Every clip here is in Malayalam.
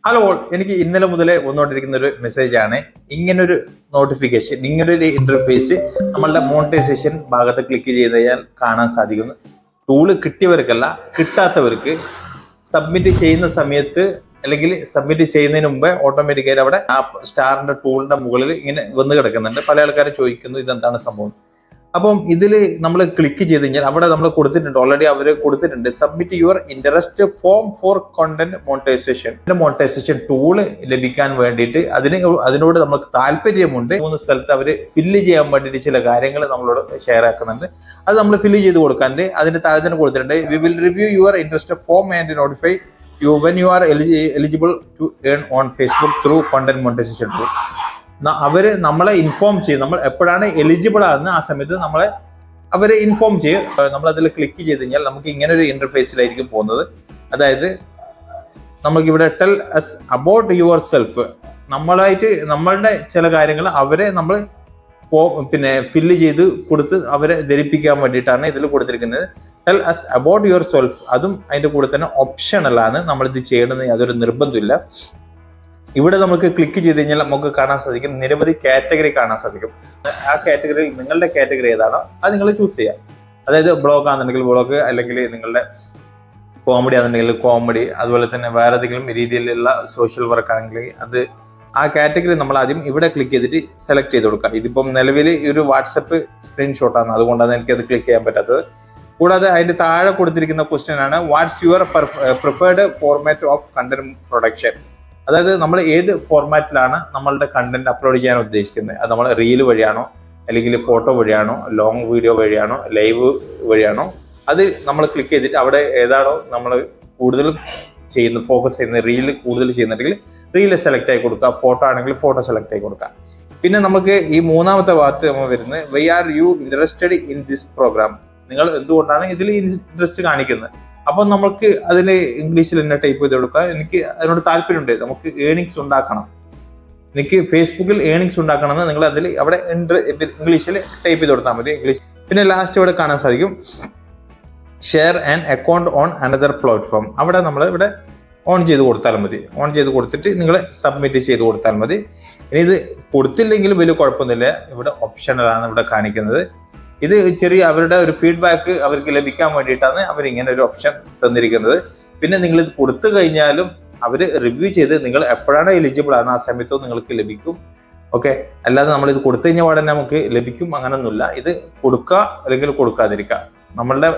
ഹലോ, എനിക്ക് ഇന്നലെ മുതലേ വന്നുകൊണ്ടിരിക്കുന്ന ഒരു മെസ്സേജ് ആണ്. ഇങ്ങനൊരു നോട്ടിഫിക്കേഷൻ, ഇങ്ങനൊരു ഇന്റർഫേസ് നമ്മളുടെ മോണിറ്റൈസേഷൻ ഭാഗത്ത് ക്ലിക്ക് ചെയ്ത് കഴിഞ്ഞാൽ കാണാൻ സാധിക്കുന്നു. ടൂള് കിട്ടിയവർക്കല്ല, കിട്ടാത്തവർക്ക് സബ്മിറ്റ് ചെയ്യുന്ന സമയത്ത് അല്ലെങ്കിൽ സബ്മിറ്റ് ചെയ്യുന്നതിന് മുമ്പ് ഓട്ടോമാറ്റിക്കായി അവിടെ ആ സ്റ്റാറിന്റെ ടൂളിന്റെ മുകളിൽ ഇങ്ങനെ വന്ന് കിടക്കുന്നുണ്ട്. പല ആൾക്കാർ ചോദിക്കുന്നു ഇതെന്താണ് സംഭവം. അപ്പം ഇതിൽ നമ്മൾ ക്ലിക്ക് ചെയ്ത് കഴിഞ്ഞാൽ അവിടെ നമ്മൾ കൊടുത്തിട്ടുണ്ട്, ഓൾറെഡി അവർ കൊടുത്തിട്ടുണ്ട് submit your interest form for content monetization tool ലഭിക്കാൻ വേണ്ടിയിട്ട് അതിനോട് നമുക്ക് താല്പര്യമുണ്ട്. 3 സ്ഥലത്ത് അവർ ഫില്ല് ചെയ്യാൻ വേണ്ടിയിട്ട് ചില കാര്യങ്ങൾ നമ്മളോട് ഷെയർ ആക്കുന്നുണ്ട്. അത് നമ്മൾ ഫില്ല് ചെയ്ത് കൊടുക്കാണ്ട് അതിന്റെ താഴെ തന്നെ കൊടുത്തിട്ടുണ്ട് we will review your interest form and notify you when you are eligible to earn on Facebook through content monetization tool. അവര് നമ്മളെ ഇൻഫോം ചെയ്യും, നമ്മൾ എപ്പോഴാണ് എലിജിബിൾ ആകുന്ന ആ സമയത്ത് നമ്മളെ അവര് ഇൻഫോം ചെയ്യും. നമ്മൾ അതിൽ ക്ലിക്ക് ചെയ്ത് കഴിഞ്ഞാൽ നമുക്ക് ഇങ്ങനെ ഒരു ഇന്റർഫേസിലായിരിക്കും പോകുന്നത്. അതായത് നമുക്കിവിടെ tell us about yourself, നമ്മളുടെ ചില കാര്യങ്ങൾ അവരെ നമ്മൾ ഫില്ല് ചെയ്ത് കൊടുത്ത് അവരെ ധരിപ്പിക്കാൻ വേണ്ടിയിട്ടാണ് ഇതിൽ കൊടുത്തിരിക്കുന്നത്. Tell us about yourself, അതും അതിന്റെ കൂടെ തന്നെ ഓപ്ഷണലാണ്. നമ്മളിത് ചെയ്യണമെന്ന് യാതൊരു നിർബന്ധമില്ല. ഇവിടെ നമുക്ക് ക്ലിക്ക് ചെയ്ത് കഴിഞ്ഞാൽ നമുക്ക് കാണാൻ സാധിക്കും നിരവധി കാറ്റഗറി കാണാൻ സാധിക്കും. ആ കാറ്റഗറിയിൽ നിങ്ങളുടെ കാറ്റഗറി ഏതാണോ അത് നിങ്ങൾ ചൂസ് ചെയ്യാം. അതായത് ബ്ലോഗ് ആണെന്നുണ്ടെങ്കിൽ ബ്ലോഗ്, അല്ലെങ്കിൽ നിങ്ങളുടെ കോമഡി ആണെന്നുണ്ടെങ്കിൽ കോമഡി, അതുപോലെ തന്നെ വേറെ ഏതെങ്കിലും രീതിയിലുള്ള സോഷ്യൽ വർക്ക് ആണെങ്കിൽ അത് ആ കാറ്റഗറി നമ്മൾ ആദ്യം ഇവിടെ ക്ലിക്ക് ചെയ്തിട്ട് സെലക്ട് ചെയ്ത് കൊടുക്കാം. ഇതിപ്പം നിലവിൽ ഒരു വാട്സപ്പ് സ്ക്രീൻഷോട്ടാണ്, അതുകൊണ്ടാണ് എനിക്കത് ക്ലിക്ക് ചെയ്യാൻ പറ്റാത്തത്. കൂടാതെ അതിന്റെ താഴെ കൊടുത്തിരിക്കുന്ന ക്വസ്റ്റ്യൻ ആണ് what's your preferred format of content production. അതായത് നമ്മൾ ഏത് ഫോർമാറ്റിലാണ് നമ്മളുടെ കണ്ടന്റ് അപ്ലോഡ് ചെയ്യാൻ ഉദ്ദേശിക്കുന്നത്. അത് നമ്മൾ റീൽ വഴിയാണോ, അല്ലെങ്കിൽ ഫോട്ടോ വഴിയാണോ, ലോങ് വീഡിയോ വഴിയാണോ, ലൈവ് വഴിയാണോ, അത് നമ്മൾ ക്ലിക്ക് ചെയ്തിട്ട് അവിടെ ഏതാണോ നമ്മൾ കൂടുതലും ഫോക്കസ് ചെയ്യുന്നത്, റീല് കൂടുതൽ ചെയ്യുന്നുണ്ടെങ്കിൽ റീല് സെലക്ട് ആയി കൊടുക്കുക, ഫോട്ടോ ആണെങ്കിൽ ഫോട്ടോ സെലക്ട് ആയി കൊടുക്കുക. പിന്നെ നമുക്ക് ഈ മൂന്നാമത്തെ ഭാഗത്ത് നമ്മൾ വരുന്നത് why are you interested in this program, നിങ്ങൾ എന്തുകൊണ്ടാണ് ഇതിൽ ഇൻട്രസ്റ്റ് കാണിക്കുന്നത്. അപ്പൊ നമുക്ക് അതിന് ഇംഗ്ലീഷിൽ തന്നെ ടൈപ്പ് ചെയ്ത് കൊടുക്കുക. എനിക്ക് അതിനോട് താല്പര്യമുണ്ട്, നമുക്ക് ഏണിങ്സ് ഉണ്ടാക്കണം, എനിക്ക് ഫേസ്ബുക്കിൽ ഏണിങ്സ് ഉണ്ടാക്കണം എന്ന് നിങ്ങൾ അതിൽ അവിടെ ഇംഗ്ലീഷിൽ ടൈപ്പ് ചെയ്ത് കൊടുത്താൽ മതി. ഇംഗ്ലീഷ്. പിന്നെ ലാസ്റ്റ് ഇവിടെ കാണാൻ സാധിക്കും share and account on another platform. അവിടെ നമ്മൾ ഇവിടെ ഓൺ ചെയ്ത് കൊടുത്താൽ മതി. ഓൺ ചെയ്ത് കൊടുത്തിട്ട് നിങ്ങൾ സബ്മിറ്റ് ചെയ്ത് കൊടുത്താൽ മതി. ഇനി ഇത് കൊടുത്തില്ലെങ്കിലും വലിയ കുഴപ്പമൊന്നുമില്ല, ഇവിടെ ഓപ്ഷണലാണ് ഇവിടെ കാണിക്കുന്നത്. ഇത് ചെറിയ അവരുടെ ഒരു ഫീഡ്ബാക്ക് അവർക്ക് ലഭിക്കാൻ വേണ്ടിയിട്ടാണ് അവർ ഇങ്ങനെ ഒരു ഓപ്ഷൻ തന്നിരിക്കുന്നത്. പിന്നെ നിങ്ങൾ ഇത് കൊടുത്തു കഴിഞ്ഞാലും അവർ റിവ്യൂ ചെയ്ത് നിങ്ങൾ എപ്പോഴാണ് എലിജിബിൾ ആണ് ആ സമയത്തും നിങ്ങൾക്ക് ലഭിക്കും. ഓക്കെ, അല്ലാതെ നമ്മൾ ഇത് കൊടുത്തു കഴിഞ്ഞ ഉടനെ നമുക്ക് ലഭിക്കും അങ്ങനൊന്നുമില്ല. ഇത് കൊടുക്കുക അല്ലെങ്കിൽ കൊടുക്കാതിരിക്കുക. നമ്മളുടെ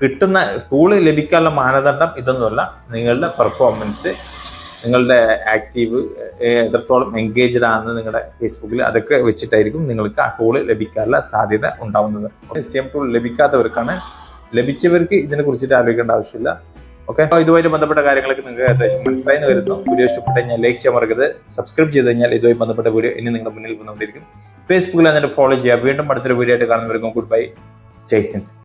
കിട്ടുന്ന ടൂള് ലഭിക്കാനുള്ള മാനദണ്ഡം ഇതൊന്നുമല്ല, നിങ്ങളുടെ പെർഫോമൻസ്, നിങ്ങളുടെ ആക്റ്റീവ് എത്രത്തോളം എൻഗേജ്ഡ് ആണ് നിങ്ങളുടെ ഫേസ്ബുക്കിൽ, അതൊക്കെ വെച്ചിട്ടായിരിക്കും നിങ്ങൾക്ക് ആ ടൂള് ലഭിക്കാനുള്ള സാധ്യത ഉണ്ടാവുന്നത്. Same tool ലഭിക്കാത്തവർക്കാണ്. ലഭിച്ചവർക്ക് ഇതിനെ കുറിച്ചിട്ട് ആലോചിക്കേണ്ട ആവശ്യമില്ല. ഓക്കെ, ഇതുമായി ബന്ധപ്പെട്ട കാര്യങ്ങളൊക്കെ നിങ്ങൾക്ക് അത്യാവശ്യം മനസ്സിലായി എന്ന് വരുന്നു. വീഡിയോ ഇഷ്ടപ്പെട്ട് കഴിഞ്ഞാൽ ലൈക്ക് ചെയ്യാൻ മറക്കരുത്. സബ്സ്ക്രൈബ് ചെയ്ത് കഴിഞ്ഞാൽ ഇതുമായി ബന്ധപ്പെട്ട വീഡിയോ ഇനി നിങ്ങളുടെ മുന്നിൽ വന്നുകൊണ്ടിരിക്കും. ഫേസ്ബുക്കിൽ അതിനെ ഫോളോ ചെയ്യുക. വീണ്ടും അടുത്തൊരു വീഡിയോ ആയിട്ട് കാണുന്നവർക്കും ഗുഡ് ബൈ, ജയ് ഹിന്ദ്.